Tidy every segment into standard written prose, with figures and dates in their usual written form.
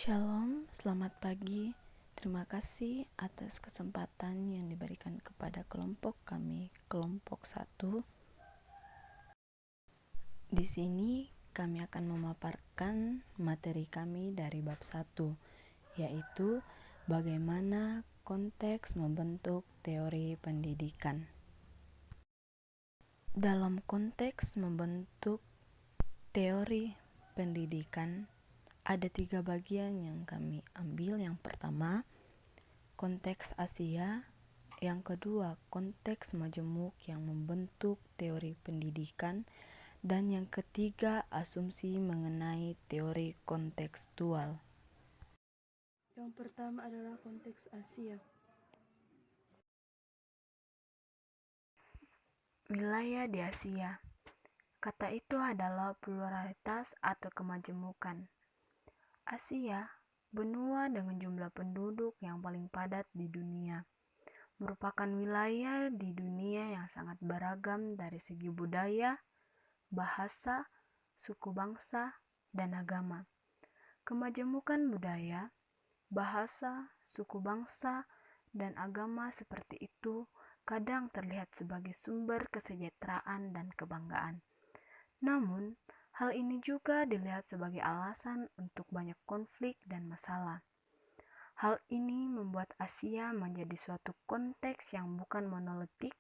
Shalom, selamat pagi. Terima kasih atas kesempatan yang diberikan kepada kelompok kami, kelompok 1. Di sini kami akan memaparkan materi kami dari bab 1, yaitu bagaimana konteks membentuk teori pendidikan. Dalam konteks membentuk teori pendidikan, ada 3 bagian yang kami ambil. Yang pertama, konteks Asia. Yang kedua, konteks majemuk yang membentuk teori pendidikan. Dan yang ketiga, asumsi mengenai teori kontekstual. Yang pertama adalah konteks Asia. Wilayah di Asia. Kata itu adalah pluralitas atau kemajemukan. Asia, benua dengan jumlah penduduk yang paling padat di dunia, merupakan wilayah di dunia yang sangat beragam dari segi budaya, bahasa, suku bangsa, dan agama. Kemajemukan budaya, bahasa, suku bangsa, dan agama seperti itu kadang terlihat sebagai sumber kesejahteraan dan kebanggaan. Namun, hal ini juga dilihat sebagai alasan untuk banyak konflik dan masalah. Hal ini membuat Asia menjadi suatu konteks yang bukan monolitik,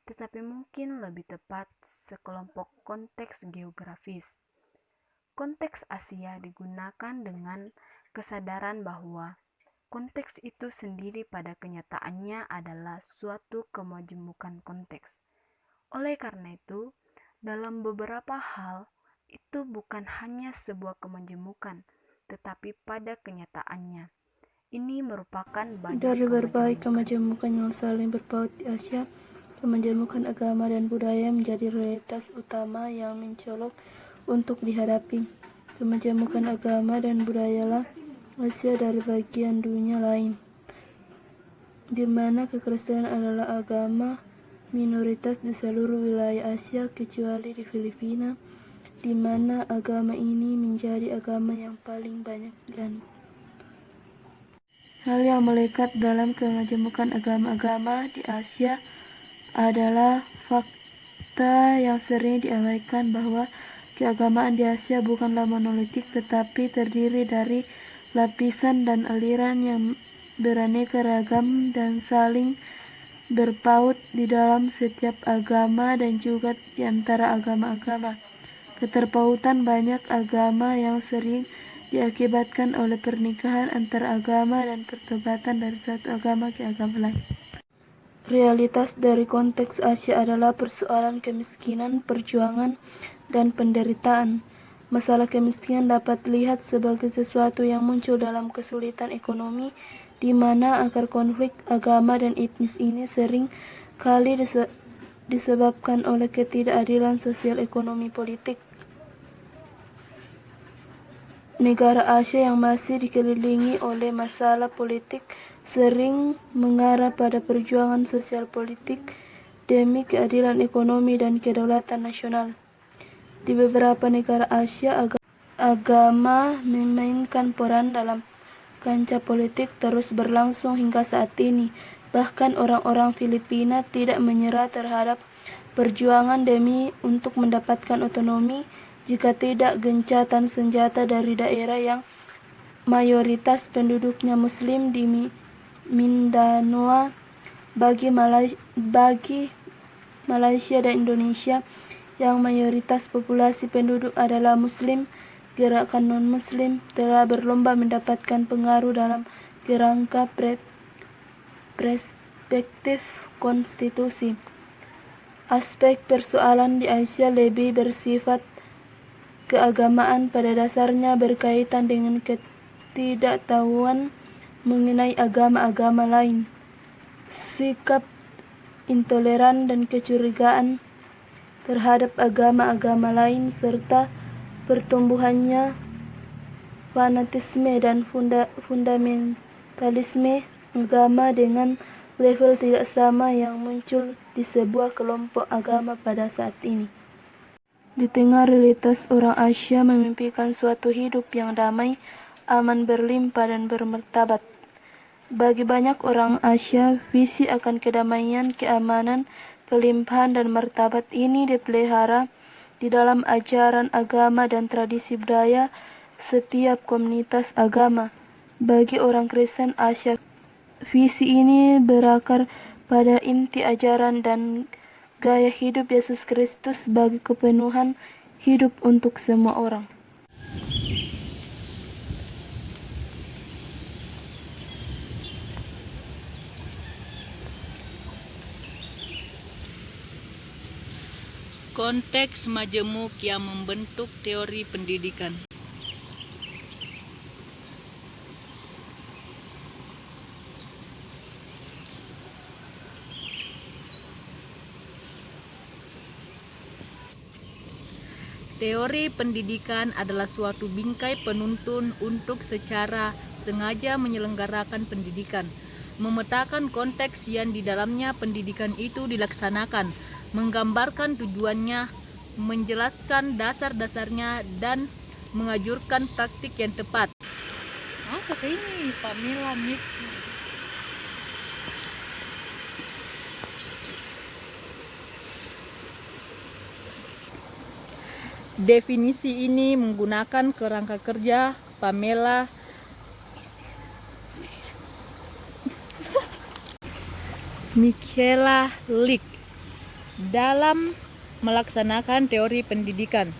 tetapi mungkin lebih tepat sekelompok konteks geografis. Konteks Asia digunakan dengan kesadaran bahwa konteks itu sendiri pada kenyataannya adalah suatu kemajemukan konteks. Oleh karena itu, dalam beberapa hal, itu bukan hanya sebuah kemajemukan, tetapi pada kenyataannya, ini merupakan banyak Dari berbagai kemajemukan. kemajemukan yang saling berpaut di Asia, kemajemukan agama dan budaya menjadi realitas utama yang mencolok untuk dihadapi. Kemajemukan agama dan budayalah Asia dari bagian dunia lain, di mana kekristenan adalah agama minoritas di seluruh wilayah Asia kecuali di Filipina, di mana agama ini menjadi agama yang paling banyak dianut. Hal yang melekat dalam kemajemukan agama-agama di Asia adalah fakta yang sering diabaikan bahwa keagamaan di Asia bukanlah monolitik tetapi terdiri dari lapisan dan aliran yang beraneka ragam dan saling berpaut di dalam setiap agama dan juga di antara agama-agama. Keterpautan banyak agama yang sering diakibatkan oleh pernikahan antar agama dan pertobatan dari satu agama ke agama lain. Realitas dari konteks Asia adalah persoalan kemiskinan, perjuangan, dan penderitaan. Masalah kemiskinan dapat dilihat sebagai sesuatu yang muncul dalam kesulitan ekonomi, di mana akar konflik agama dan etnis ini sering kali disebabkan oleh ketidakadilan sosial ekonomi politik. Negara Asia yang masih dikelilingi oleh masalah politik sering mengarah pada perjuangan sosial politik demi keadilan ekonomi dan kedaulatan nasional. Di beberapa negara Asia, agama memainkan peran dalam kancah politik terus berlangsung hingga saat ini. Bahkan orang-orang Filipina tidak menyerah terhadap perjuangan demi untuk mendapatkan otonomi jika tidak gencatan senjata dari daerah yang mayoritas penduduknya Muslim di Mindanao. Bagi Malaysia dan Indonesia yang mayoritas populasi penduduk adalah Muslim, gerakan non-Muslim telah berlomba mendapatkan pengaruh dalam kerangka perspektif konstitusi. Aspek persoalan di Asia lebih bersifat keagamaan, pada dasarnya berkaitan dengan ketidaktahuan mengenai agama-agama lain, sikap intoleran dan kecurigaan terhadap agama-agama lain, serta pertumbuhannya fanatisme dan fundamentalisme agama dengan level tidak sama yang muncul di sebuah kelompok agama pada saat ini. Di tengah realitas orang Asia memimpikan suatu hidup yang damai, aman, berlimpah, dan bermartabat. Bagi banyak orang Asia, visi akan kedamaian, keamanan, kelimpahan, dan martabat ini dipelihara di dalam ajaran agama dan tradisi budaya setiap komunitas agama. Bagi orang Kristen Asia, visi ini berakar pada inti ajaran dan gaya hidup Yesus Kristus sebagai kepenuhan hidup untuk semua orang. Konteks majemuk yang membentuk teori pendidikan. Teori pendidikan adalah suatu bingkai penuntun untuk secara sengaja menyelenggarakan pendidikan, memetakan konteks yang di dalamnya pendidikan itu dilaksanakan, menggambarkan tujuannya, menjelaskan dasar-dasarnya, dan menganjurkan praktik yang tepat. Apa ini Pamela Mik? Definisi ini menggunakan kerangka kerja Pamela Michaela Lick dalam melaksanakan teori pendidikan,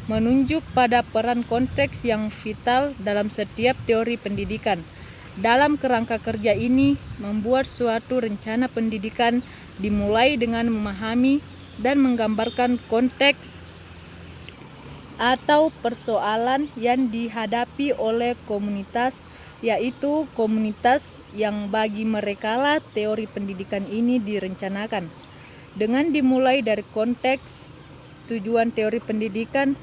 menunjuk pada peran konteks yang vital dalam setiap teori pendidikan. Dalam kerangka kerja ini, membuat suatu rencana pendidikan dimulai dengan memahami dan menggambarkan konteks atau persoalan yang dihadapi oleh komunitas, yaitu komunitas yang bagi merekalah teori pendidikan ini direncanakan. Dengan dimulai dari konteks, tujuan teori pendidikan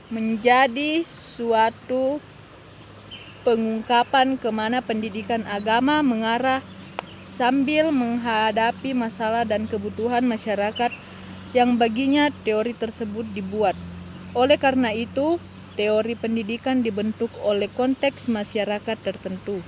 menjadi suatu pengungkapan kemana pendidikan agama mengarah sambil menghadapi masalah dan kebutuhan masyarakat yang baginya teori tersebut dibuat. Oleh karena itu, teori pendidikan dibentuk oleh konteks masyarakat tertentu.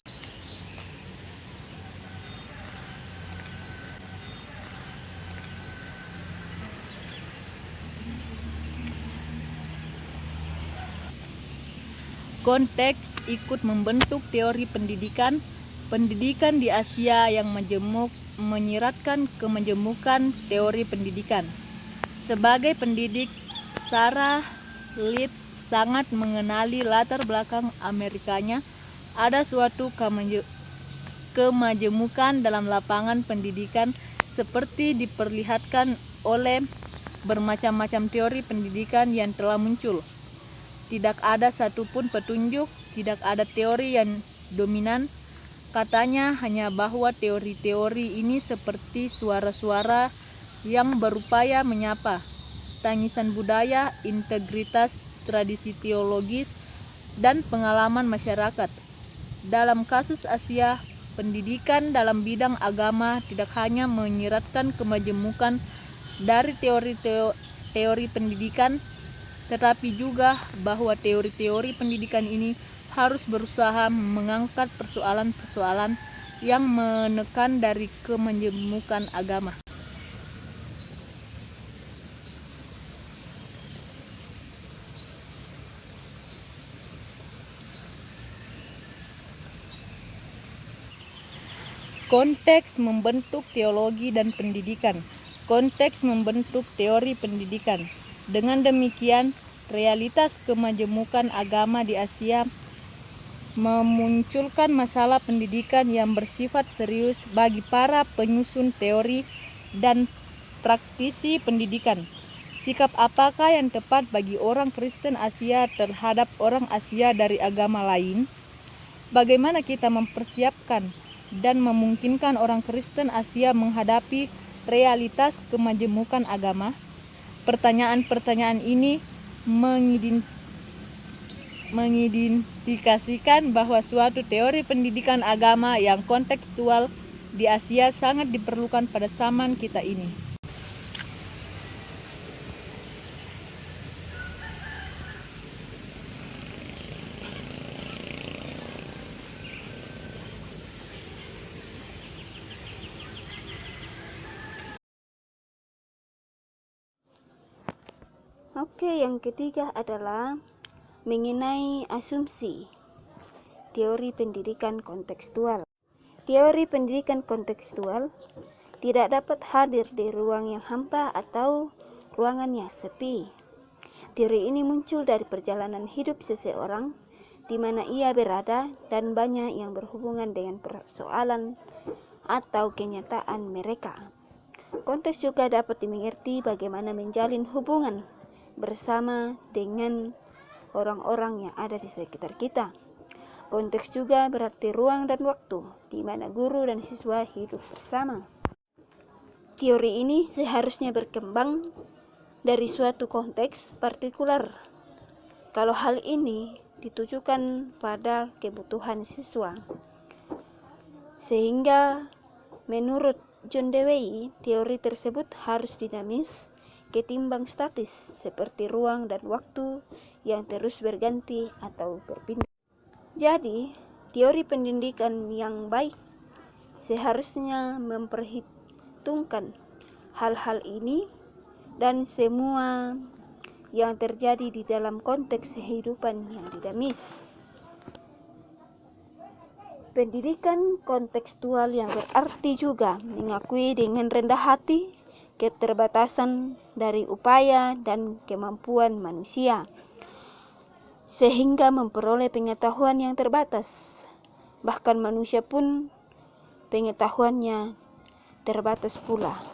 Konteks ikut membentuk teori pendidikan. Pendidikan di Asia yang majemuk menyiratkan kemajemukan teori pendidikan. Sebagai pendidik, Sarah Litt sangat mengenali latar belakang Amerikanya. Ada suatu kemajemukan dalam lapangan pendidikan seperti diperlihatkan oleh bermacam-macam teori pendidikan yang telah muncul. Tidak ada satupun petunjuk, tidak ada teori yang dominan. Katanya hanya bahwa teori-teori ini seperti suara-suara yang berupaya menyapa tangisan budaya, integritas, tradisi teologis, dan pengalaman masyarakat. Dalam kasus Asia, pendidikan dalam bidang agama tidak hanya menyiratkan kemajemukan dari teori pendidikan, tetapi juga bahwa teori-teori pendidikan ini harus berusaha mengangkat persoalan-persoalan yang menekan dari kemajemukan agama. Konteks membentuk teologi dan pendidikan. Konteks membentuk teori pendidikan. Dengan demikian, realitas kemajemukan agama di Asia memunculkan masalah pendidikan yang bersifat serius bagi para penyusun teori dan praktisi pendidikan. Sikap apakah yang tepat bagi orang Kristen Asia terhadap orang Asia dari agama lain? Bagaimana kita mempersiapkan dan memungkinkan orang Kristen Asia menghadapi realitas kemajemukan agama? Pertanyaan-pertanyaan ini mengidentifikasikan bahwa suatu teori pendidikan agama yang kontekstual di Asia sangat diperlukan pada zaman kita ini. Oke, yang ketiga adalah mengenai asumsi. Teori pendidikan kontekstual. Teori pendidikan kontekstual tidak dapat hadir di ruang yang hampa atau ruangan yang sepi. Teori ini muncul dari perjalanan hidup seseorang di mana ia berada dan banyak yang berhubungan dengan persoalan atau kenyataan mereka. Konteks juga dapat dimengerti bagaimana menjalin hubungan bersama dengan orang-orang yang ada di sekitar kita. Konteks juga berarti ruang dan waktu di mana guru dan siswa hidup bersama. Teori ini seharusnya berkembang dari suatu konteks partikular. Kalau hal ini ditujukan pada kebutuhan siswa. Sehingga menurut John Dewey, teori tersebut harus dinamis ketimbang statis seperti ruang dan waktu yang terus berganti atau berpindah. Jadi, teori pendidikan yang baik seharusnya memperhitungkan hal-hal ini dan semua yang terjadi di dalam konteks kehidupan yang dinamis. Pendidikan kontekstual yang berarti juga mengakui dengan rendah hati keterbatasan dari upaya dan kemampuan manusia, sehingga memperoleh pengetahuan yang terbatas. Bahkan manusia pun pengetahuannya terbatas pula.